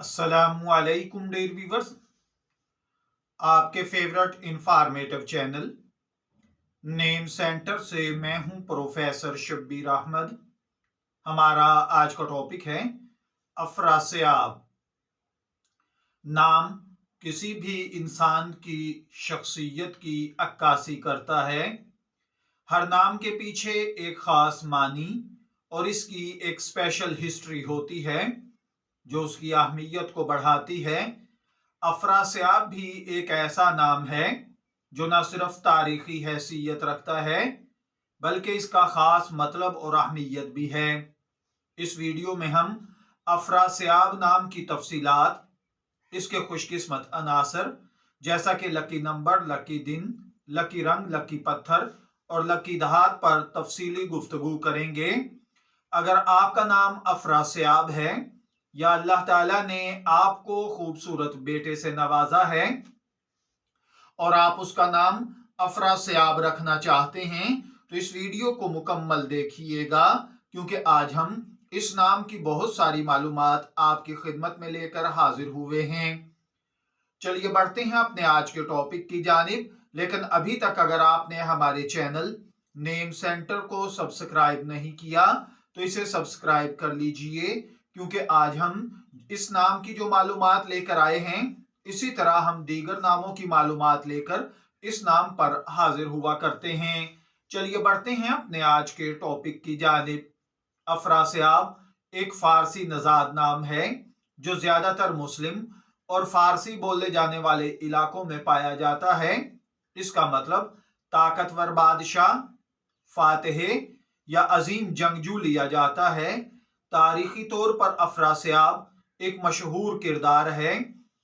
अस्सलामुअलैकुम dear viewers, आपके favourite informative channel name centre से मैं हूं प्रोफेसर शब्बीर अहमद। हमारा आज का टॉपिक है अफरासियाब। नाम किसी भी इंसान की शख्सियत की अक्कासी करता है। हर नाम के पीछे एक खास मानी और इसकी एक स्पेशल हिस्ट्री होती है जो उसकी अहमियत को बढ़ाती है। अफरासियाब भी एक ऐसा नाम है जो न सिर्फ तारीखी हैसियत रखता है बल्कि इसका खास मतलब और अहमियत भी है। इस वीडियो में हम अफरासियाब नाम की तफसीलात, इसके खुशकिस्मत अनासर जैसा कि लकी नंबर, लकी दिन, लकी रंग, लकी पत्थर और लकी दहात पर तफसीली गुफ्तगू करेंगे। अगर आपका नाम अफरासियाब है या अल्लाह ताला ने आपको खूबसूरत बेटे से नवाजा है और आप उसका नाम अफरासियाब रखना चाहते हैं तो इस वीडियो को मुकम्मल देखिएगा, क्योंकि आज हम इस नाम की बहुत सारी मालूमात आपकी खिदमत में लेकर हाजिर हुए हैं। चलिए बढ़ते हैं अपने आज के टॉपिक की जानिब। लेकिन अभी तक अगर आपने हमारे चैनल नेम सेंटर को सब्सक्राइब नहीं किया तो इसे सब्सक्राइब कर लीजिए, क्योंकि आज हम इस नाम की जो मालूमात लेकर आए हैं इसी तरह हम दीगर नामों की मालूमात लेकर इस नाम पर हाजिर हुआ करते हैं। चलिए बढ़ते हैं अपने आज के टॉपिक की जानिब। अफरासियाब एक फारसी नजाद नाम है जो ज्यादातर मुस्लिम और फारसी बोले जाने वाले इलाकों में पाया जाता है। इसका मतलब ताकतवर बादशाह, फातेह या अजीम जंगजू लिया जाता है। तारीखी तौर पर अफरासियाब एक मशहूर किरदार है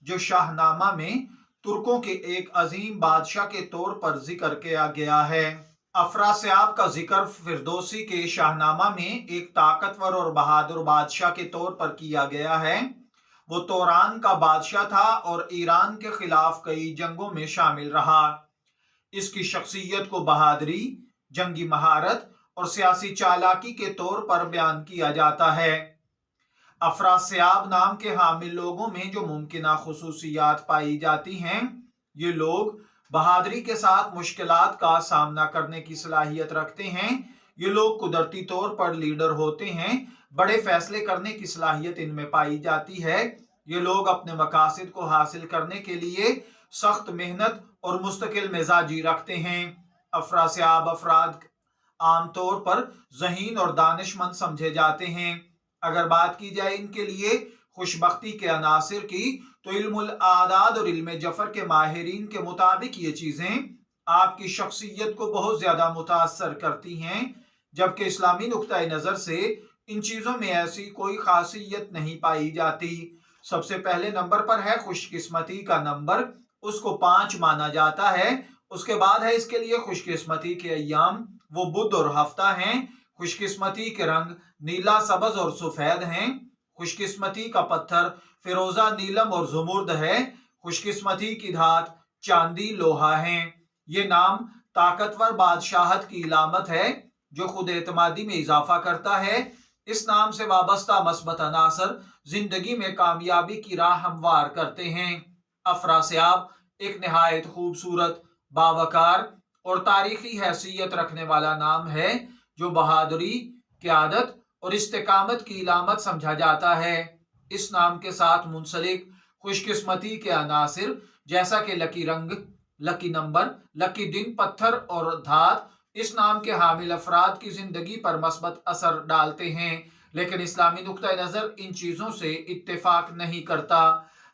जो शाहनामा में तुर्कों के एक अजीम बादशाह के तौर पर जिक्र किया गया है। अफरासियाब का जिक्र फिरदौसी के शाहनामा में एक ताकतवर और बहादुर बादशाह के तौर पर किया गया है। वो तौरान का बादशाह था और ईरान के खिलाफ कई जंगों में शामिल रहा। इसकी शख्सियत को बहादुरी, जंगी महारत और सियासी चालाकी के तौर पर बयान किया जाता है। अफरासियाब नाम के हामिल लोगों में जो मुमकिना खुसूसियात पाई जाती हैं, ये लोग बहादुरी के साथ मुश्किलात का सामना करने की सलाहियत रखते हैं। ये लोग कुदरती तौर पर लीडर होते हैं। बड़े फैसले करने की सलाहियत इनमें पाई जाती है। ये लोग अपने मकासद को हासिल करने के लिए सख्त मेहनत और मुस्तकिल मिजाजी रखते हैं। अफरासियाब अफराद आमतौर पर ज़हीन और दानिशमंद समझे जाते हैं। अगर बात की जाए इनके लिए खुशबख्ती के अनासिर की तो इल्मुल आदाद और इल्म जफर के माहिरीन के मुताबिक ये चीज़ें आपकी शख्सियत को बहुत ज़्यादा मुतासर करती हैं, जबकि इस्लामी नुक्ता नज़र से इन चीज़ों में ऐसी कोई खासियत नहीं पाई जाती। सबसे पहले नंबर पर है खुशकिस्मती का नंबर, उसको 5 माना जाता है। उसके बाद है इसके लिए खुशकिस्मती के अय्याम, वो बुध और हफ्ता हैं। खुशकिस्मती के रंग नीला, सबज और सफेद हैं। खुशकिस्मती का पत्थर फिरोजा, नीलम और जुमुर्द है। खुशकिस्मती की धात चांदी, लोहा है। ये नाम ताकतवर बादशाहत की इलामत है जो खुद एतमादी में इजाफा करता है। इस नाम से वाबस्ता मस्बत अनासर जिंदगी में कामयाबी की राह हमवार करते हैं। अफरासियाब एक निहायत खूबसूरत, बावकार और तारीखी हैसियत रखने वाला नाम है जो बहादुरी, क़यादत और इस्तिकामत की इलामत समझा जाता है। इस नाम के साथ मुंसलिक खुशकिस्मती के अनासिर जैसा कि लकी रंग, लकी नंबर, लकी दिन, पत्थर और धात इस नाम के हामिल अफराद की जिंदगी पर मस्बत असर डालते हैं, लेकिन इस्लामी नुक्ता नज़र इन चीज़ों से इत्तेफाक नहीं करता।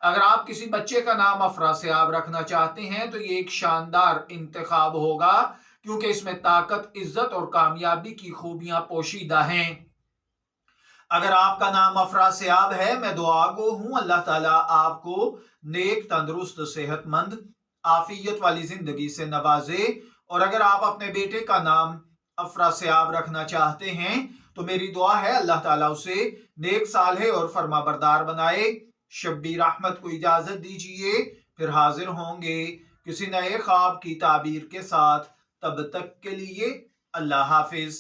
अगर आप किसी बच्चे का नाम अफरासियाब रखना चाहते हैं तो ये एक शानदार इंतखाब होगा, क्योंकि इसमें ताकत, इज्जत और कामयाबी की खूबियां पोशीदा हैं। अगर आपका नाम अफरासियाब है, मैं दुआ गो हूं अल्लाह ताला आपको नेक, तंदुरुस्त, सेहतमंद, आफियत वाली जिंदगी से नवाजे। और अगर आप अपने बेटे का नाम अफरासियाब रखना चाहते हैं तो मेरी दुआ है अल्लाह ताला उसे नेक, सालेह और फरमाबरदार बनाए। शब्बीर अहमद को इजाजत दीजिए, फिर हाजिर होंगे किसी नए ख्वाब की ताबीर के साथ। तब तक के लिए अल्लाह हाफिज।